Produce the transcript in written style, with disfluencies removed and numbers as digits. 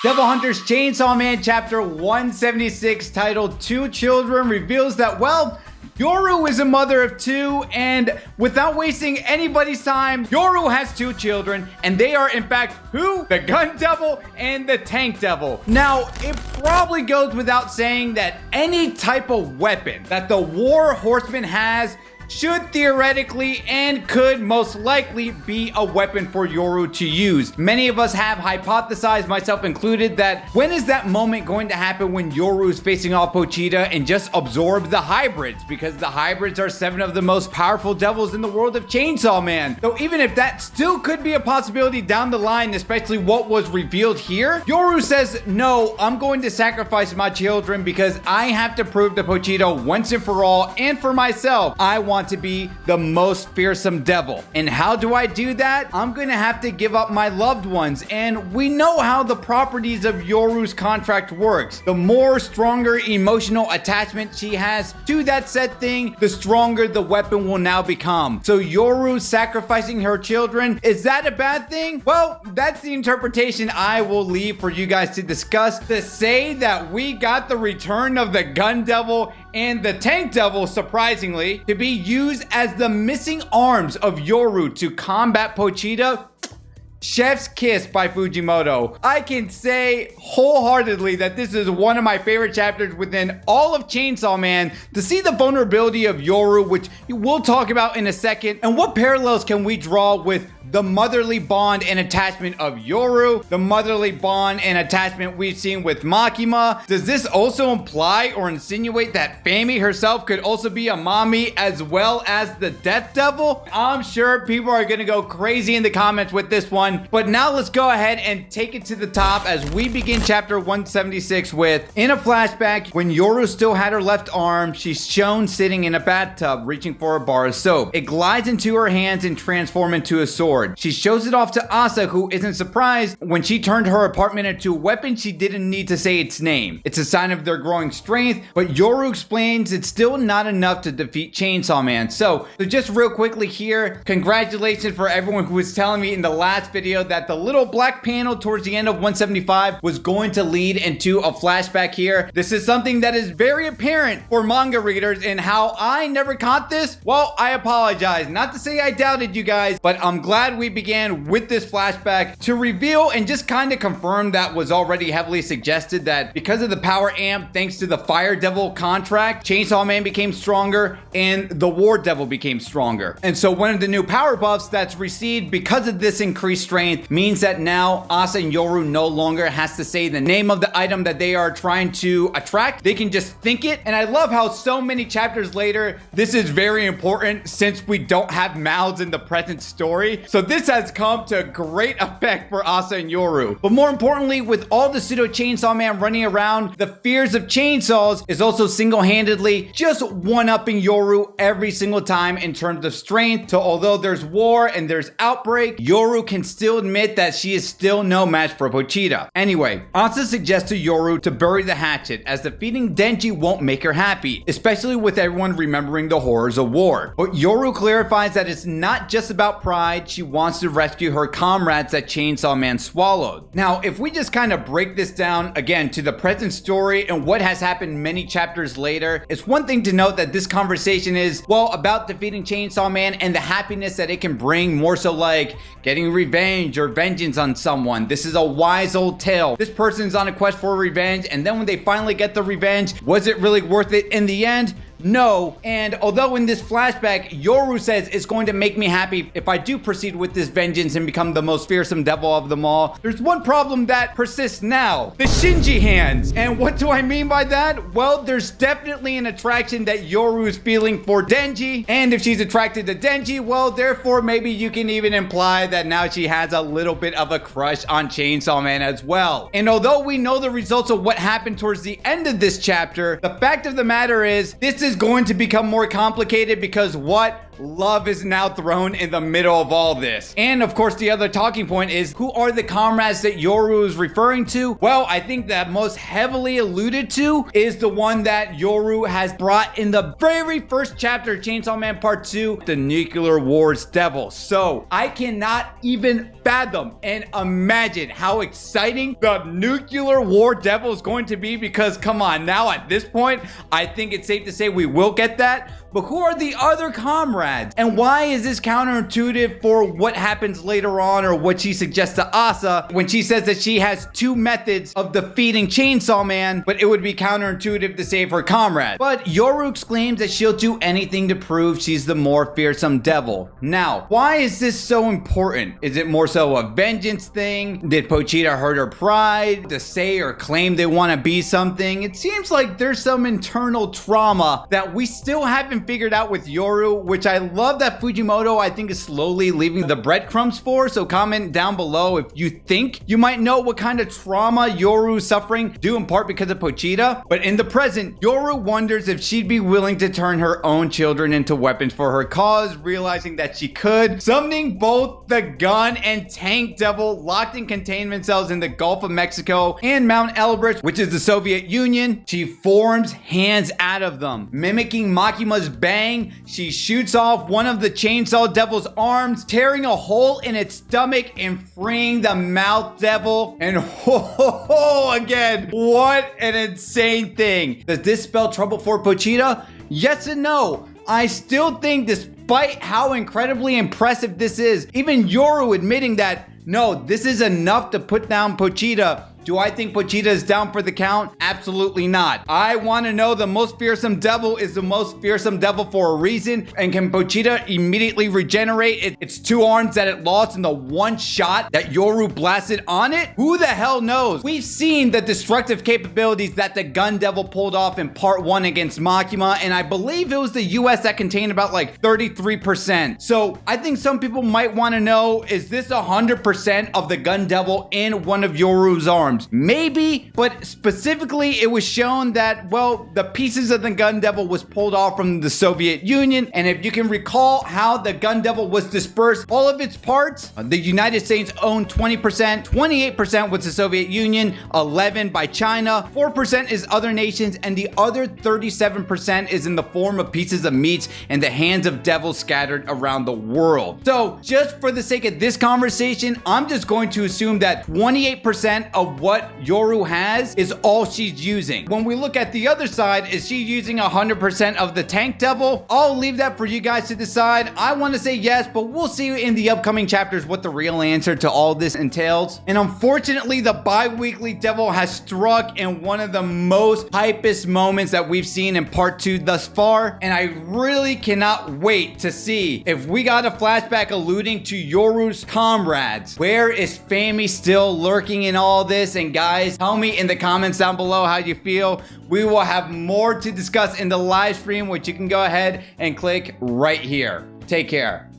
Devil Hunter's Chainsaw Man chapter 176 titled Two Children reveals that, well, Yoru is a mother of two, and without wasting anybody's time, Yoru has two children, and they are in fact who? The Gun Devil and the Tank Devil. Now, it probably goes without saying that any type of weapon that the War Horseman has should theoretically and could most likely be a weapon for Yoru to use. Many of us have hypothesized, myself included, that when is that moment going to happen when Yoru is facing off Pochita and just absorb the hybrids, because the hybrids are 7 of the most powerful devils in the world of Chainsaw Man. So even if that still could be a possibility down the line, especially what was revealed here, Yoru says, no, I'm going to sacrifice my children because I have to prove to Pochita once and for all, and for myself, I want to be the most fearsome devil. And how do I do that? I'm going to have to give up my loved ones. And we know how the properties of Yoru's contract works. The more stronger emotional attachment she has to that said thing, the stronger the weapon will now become. So Yoru sacrificing her children, is that a bad thing? Well, that's the interpretation I will leave for you guys to discuss. To say that we got the return of the Gun Devil and the Tank Devil, surprisingly, to be used as the missing arms of Yoru to combat Pochita, chef's kiss by Fujimoto. I can say wholeheartedly that this is one of my favorite chapters within all of Chainsaw Man. To see the vulnerability of Yoru, which we'll talk about in a second, and what parallels can we draw with the motherly bond and attachment of Yoru, the motherly bond and attachment we've seen with Makima. Does this also imply or insinuate that Fami herself could also be a mommy as well as the Death Devil? I'm sure people are gonna go crazy in the comments with this one, but now let's go ahead and take it to the top as we begin chapter 176 with, in a flashback, when Yoru still had her left arm, she's shown sitting in a bathtub reaching for a bar of soap. It glides into her hands and transforms into a sword. She shows it off to Asa, who isn't surprised. When she turned her apartment into a weapon, she didn't need to say its name. It's a sign of their growing strength, but Yoru explains it's still not enough to defeat Chainsaw Man. So just real quickly here, congratulations for everyone who was telling me in the last video that the little black panel towards the end of 175 was going to lead into a flashback here. This is something that is very apparent for manga readers, and how I never caught this, well, I apologize. Not to say I doubted you guys, but I'm glad we began with this flashback to reveal and just kind of confirm that was already heavily suggested, that because of the power amp, thanks to the Fire Devil contract, Chainsaw Man became stronger and the War Devil became stronger. And so one of the new power buffs that's received because of this increased strength means that now Asa and Yoru no longer has to say the name of the item that they are trying to attract. They can just think it. And I love how so many chapters later, this is very important since we don't have mouths in the present story. So this has come to great effect for Asa and Yoru. But more importantly, with all the pseudo Chainsaw Man running around, the fears of chainsaws is also single-handedly just one-upping Yoru every single time in terms of strength. So although there's war and there's outbreak, Yoru can still admit that she is still no match for Pochita. Anyway, Asa suggests to Yoru to bury the hatchet, as defeating Denji won't make her happy, especially with everyone remembering the horrors of war. But Yoru clarifies that it's not just about pride. She wants to rescue her comrades that Chainsaw Man swallowed. Now, if we just kind of break this down again to the present story and what has happened many chapters later, it's one thing to note that this conversation is, well, about defeating Chainsaw Man and the happiness that it can bring, more so like getting revenge or vengeance on someone. This is a wise old tale. This person's on a quest for revenge, and then when they finally get the revenge, was it really worth it in the end? No. And although in this flashback, Yoru says it's going to make me happy if I do proceed with this vengeance and become the most fearsome devil of them all, there's one problem that persists now: the Shinji hands. And what do I mean by that? Well, there's definitely an attraction that Yoru is feeling for Denji, and if she's attracted to Denji, well, therefore maybe you can even imply that now she has a little bit of a crush on Chainsaw Man as well. And although we know the results of what happened towards the end of this chapter, the fact of the matter is, this is going to become more complicated because what? love is now thrown in the middle of all this. And of course, the other talking point is, who are the comrades that Yoru is referring to? Well, I think that most heavily alluded to is the one that Yoru has brought in the very first chapter of Chainsaw Man Part 2, the Nuclear Wars Devil. So I cannot even fathom and imagine how exciting the Nuclear War Devil is going to be, because come on, now at this point, I think it's safe to say we will get that. But who are the other comrades? And why is this counterintuitive for what happens later on, or what she suggests to Asa when she says that she has two methods of defeating Chainsaw Man, but it would be counterintuitive to save her comrade? But Yoru exclaims that she'll do anything to prove she's the more fearsome devil. Now, why is this so important? Is it more so a vengeance thing? Did Pochita hurt her pride to say or claim they want to be something? It seems like there's some internal trauma that we still haven't figured out with Yoru, which I love that Fujimoto, I think, is slowly leaving the breadcrumbs for. So comment down below if you think you might know what kind of trauma Yoru is suffering, due in part because of Pochita. But in the present, Yoru wonders if she'd be willing to turn her own children into weapons for her cause, realizing that she could. Summoning both the gun and tank devil locked in containment cells in the Gulf of Mexico and Mount Elbrus, which is the Soviet Union, she forms hands out of them. Mimicking Makima's bang, she shoots off one of the Chainsaw Devil's arms, tearing a hole in its stomach and freeing the Mouth Devil. And again, what an insane thing. Does this spell trouble for Pochita? Yes and no. I still think, despite how incredibly impressive this is, even Yoru admitting that, no, this is enough to put down Pochita. Do I think Pochita is down for the count? Absolutely not. I want to know the most fearsome devil is the most fearsome devil for a reason. And can Pochita immediately regenerate its two arms that it lost in the one shot that Yoru blasted on it? Who the hell knows? We've seen the destructive capabilities that the gun devil pulled off in part 1 against Makima, and I believe it was the US that contained about like 33%. So I think some people might want to know, is this 100% of the gun devil in one of Yoru's arms? Maybe, but specifically it was shown that, well, the pieces of the gun devil was pulled off from the Soviet Union. And if you can recall how the gun devil was dispersed, all of its parts, the United States owned 20%, 28% was the Soviet Union, 11% by China, 4% is other nations, and the other 37% is in the form of pieces of meats in the hands of devils scattered around the world. So just for the sake of this conversation, I'm just going to assume that 28% of what Yoru has is all she's using. When we look at the other side, is she using 100% of the tank devil? I'll leave that for you guys to decide. I want to say yes, but we'll see in the upcoming chapters what the real answer to all this entails. And unfortunately, the bi-weekly devil has struck in one of the most hypest moments that we've seen in part 2 thus far. And I really cannot wait to see if we got a flashback alluding to Yoru's comrades. Where is Fami still lurking in all this? And guys, tell me in the comments down below how you feel. We will have more to discuss in the live stream, which you can go ahead and click right here. Take care.